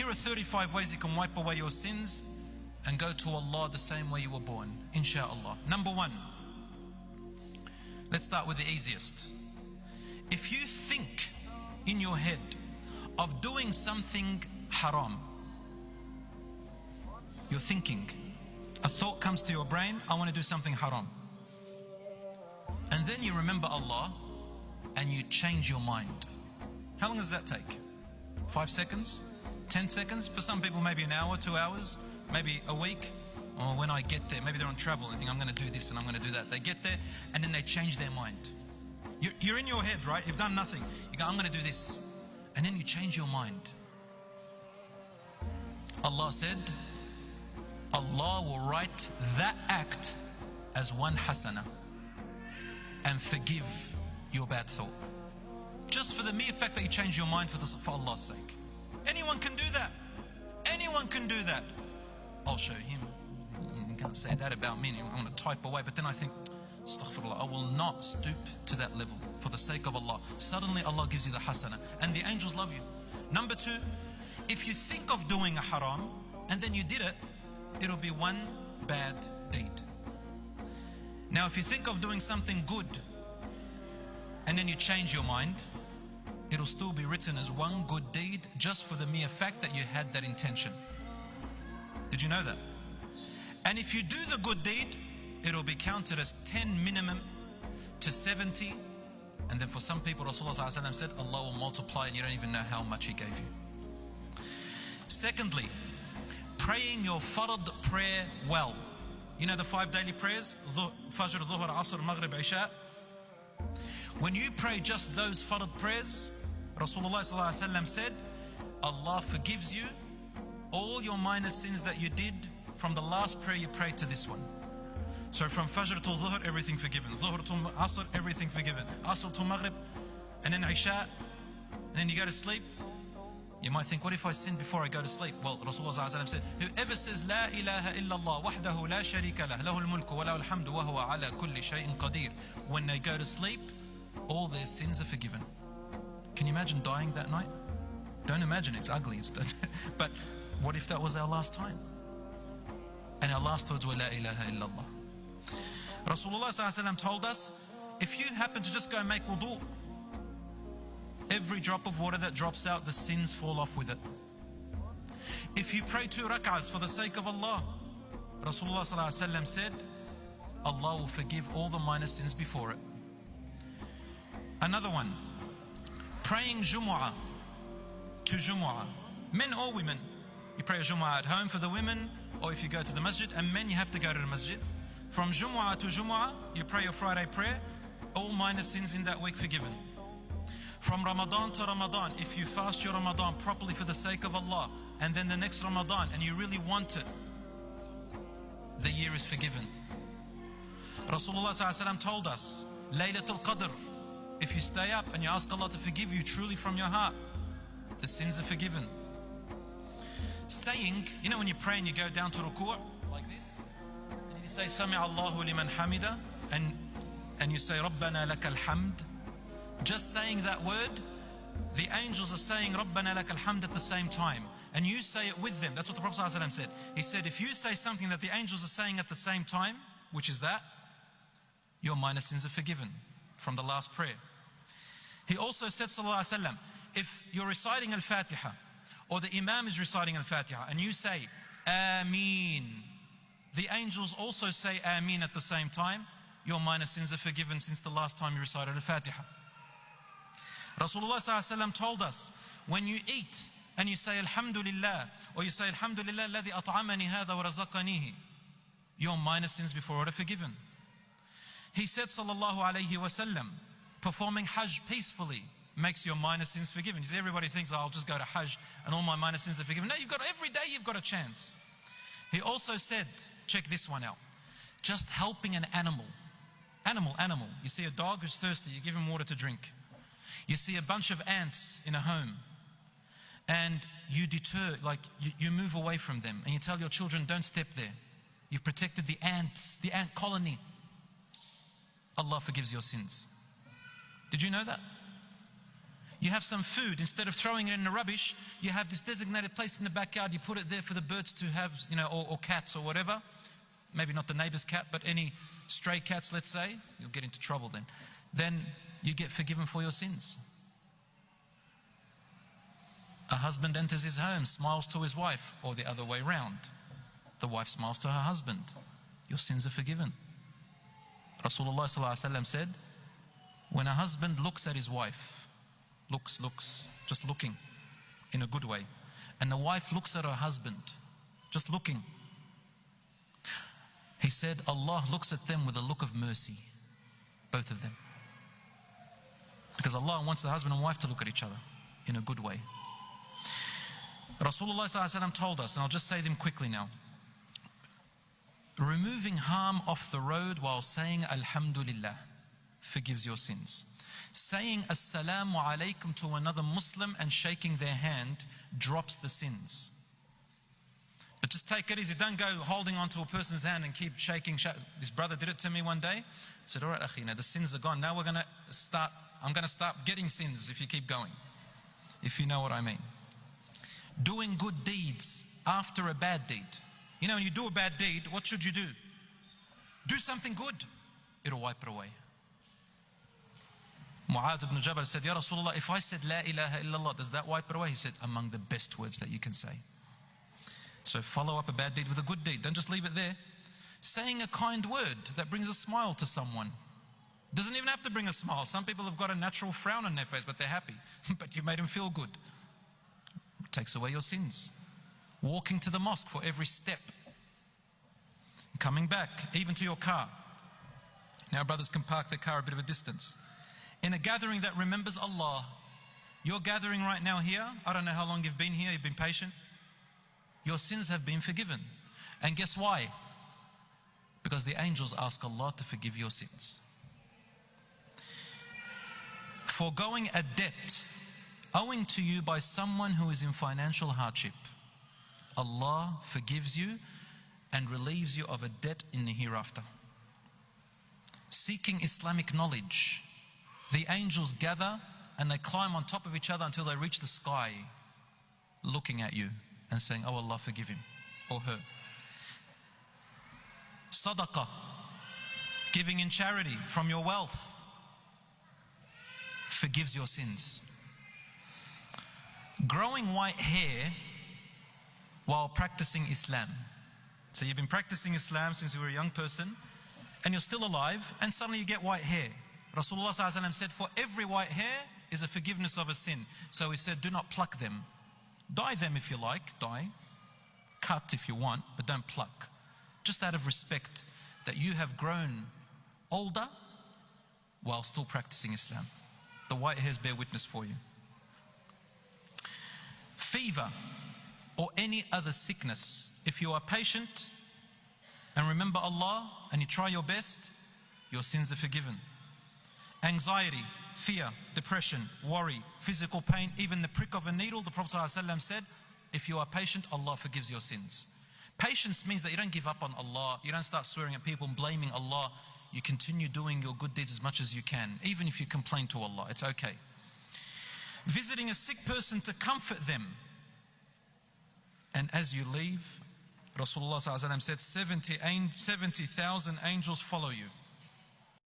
Here are 35 ways you can wipe away your sins and go to Allah the same way you were born, inshaAllah. Number one, let's start with the easiest. If you think in your head of doing something haram, you're thinking, a thought comes to your brain, I want to do something haram. And then you remember Allah and you change your mind. How long does that take? 5 seconds? 10 seconds? For some people maybe an hour, 2 hours, maybe a week. Or when I get there, maybe they're on travel and think I'm going to do this and I'm going to do that. They get there and then they change their mind. You're in your head, right? You've done nothing. You go, I'm going to do this. And then you change your mind. Allah said, Allah will write that act as one hasana and forgive your bad thought. Just for the mere fact that you change your mind for Allah's sake. Anyone can do that. Anyone can do that. I'll show him. You can't say that about me. I want to type away. But then I think, astaghfirullah, I will not stoop to that level for the sake of Allah. Suddenly Allah gives you the hasana and the angels love you. Number two, if you think of doing a haram and then you did it, it'll be one bad deed. Now if you think of doing something good and then you change your mind, it'll still be written as one good deed just for the mere fact that you had that intention. Did you know that? And if you do the good deed, it'll be counted as 10 minimum to 70. And then for some people, Rasulullah ﷺ said, Allah will multiply and you don't even know how much He gave you. Secondly, praying your fard prayer well. You know the 5 daily prayers? Fajr, Dhuhr, Asr, Maghrib, Isha. When you pray just those fard prayers, Rasulullah ﷺ said, Allah forgives you all your minor sins that you did from the last prayer you prayed to this one. So from Fajr to Dhuhr, everything forgiven. Dhuhr to Asr, everything forgiven. Asr to Maghrib, and then Isha, and then you go to sleep. You might think, what if I sin before I go to sleep? Well, Rasulullah ﷺ said, whoever says, La ilaha illallah, wahdahu la sharika lah, lahul mulku wa lahul hamdu wa huwa ala kulli shay'in qadir. When they go to sleep, all their sins are forgiven. Can you imagine dying that night? Don't imagine, it's ugly. But what if that was our last time? And our last words were La ilaha illallah. Rasulullah ﷺ told us, if you happen to just go and make wudu, every drop of water that drops out, the sins fall off with it. If you pray 2 rak'ahs for the sake of Allah, Rasulullah ﷺ said, Allah will forgive all the minor sins before it. Another one, praying Jumu'ah to Jumu'ah, men or women. You pray a Jumu'ah at home for the women, or if you go to the masjid, and men you have to go to the masjid. From Jumu'ah to Jumu'ah, you pray your Friday prayer, all minor sins in that week forgiven. From Ramadan to Ramadan, if you fast your Ramadan properly for the sake of Allah, and then the next Ramadan, and you really want it, the year is forgiven. Rasulullah ﷺ told us, Laylatul Qadr, if you stay up and you ask Allah to forgive you truly from your heart, the sins are forgiven. Saying, you know when you pray and you go down to ruku' like this, and you say, Samee Allahu liman hamida, and you say, Rabbana lakal hamd. Just saying that word, the angels are saying Rabbana lakal hamd at the same time. And you say it with them. That's what the Prophet ﷺ said. He said, if you say something that the angels are saying at the same time, which is that, your minor sins are forgiven from the last prayer. He also said, Sallallahu Alaihi Wasallam, if you're reciting Al-Fatiha, or the Imam is reciting Al-Fatiha, and you say, Ameen, the angels also say Ameen at the same time, your minor sins are forgiven since the last time you recited Al-Fatiha. Rasulullah ﷺ told us, when you eat and you say Alhamdulillah, or you say Alhamdulillah alladhi at'amani hadha wa razaqanihi, your minor sins before are forgiven. He said Sallallahu Alaihi Wasallam, performing Hajj peacefully makes your minor sins forgiven. You see, everybody thinks, oh, I'll just go to Hajj and all my minor sins are forgiven. No, every day you've got a chance. He also said, check this one out, just helping an animal. Animal. You see a dog who's thirsty, you give him water to drink. You see a bunch of ants in a home, and you deter, you move away from them, and you tell your children, don't step there. You've protected the ants, the ant colony. Allah forgives your sins. Did you know that? You have some food, instead of throwing it in the rubbish, you have this designated place in the backyard, you put it there for the birds to have, or cats or whatever. Maybe not the neighbor's cat, but any stray cats, let's say. You'll get into trouble then. Then you get forgiven for your sins. A husband enters his home, smiles to his wife, or the other way round. The wife smiles to her husband. Your sins are forgiven. Rasulullah ﷺ said, when a husband looks at his wife, looks, just looking in a good way, and the wife looks at her husband, just looking, he said, Allah looks at them with a look of mercy, both of them. Because Allah wants the husband and wife to look at each other in a good way. Rasulullah ﷺ told us, and I'll just say them quickly now, removing harm off the road while saying Alhamdulillah forgives your sins. Saying Assalamu alaikum to another Muslim and shaking their hand drops the sins. But just take it easy. Don't go holding onto a person's hand and keep shaking. This brother did it to me one day. I said, all right, akhi, now the sins are gone. Now I'm going to start getting sins if you keep going. If you know what I mean. Doing good deeds after a bad deed. When you do a bad deed, what should you do? Do something good. It'll wipe it away. Mu'adh ibn Jabal said, Ya Rasulullah, if I said La ilaha illallah, does that wipe it away? He said, among the best words that you can say. So follow up a bad deed with a good deed. Don't just leave it there. Saying a kind word that brings a smile to someone. Doesn't even have to bring a smile. Some people have got a natural frown on their face, but they're happy. But you made them feel good. It takes away your sins. Walking to the mosque for every step. Coming back, even to your car. Now brothers can park their car a bit of a distance. In a gathering that remembers Allah. You're gathering right now here. I don't know how long you've been here. You've been patient. Your sins have been forgiven. And guess why? Because the angels ask Allah to forgive your sins. Foregoing a debt owing to you by someone who is in financial hardship. Allah forgives you and relieves you of a debt in the hereafter. Seeking Islamic knowledge. The angels gather and they climb on top of each other until they reach the sky, looking at you and saying, oh Allah, forgive him or her. Sadaqah, giving in charity from your wealth, forgives your sins. Growing white hair while practicing Islam. So you've been practicing Islam since you were a young person and you're still alive and suddenly you get white hair. Rasulullah ﷺ said, for every white hair is a forgiveness of a sin. So he said, do not pluck them. Dye them if you like, dye. Cut if you want, but don't pluck. Just out of respect that you have grown older while still practicing Islam. The white hairs bear witness for you. Fever or any other sickness. If you are patient and remember Allah and you try your best, your sins are forgiven. Anxiety, fear, depression, worry, physical pain, even the prick of a needle, the Prophet ﷺ said, if you are patient, Allah forgives your sins. Patience means that you don't give up on Allah, you don't start swearing at people and blaming Allah. You continue doing your good deeds as much as you can, even if you complain to Allah, it's okay. Visiting a sick person to comfort them. And as you leave, Rasulullah ﷺ said, 70,000 angels follow you.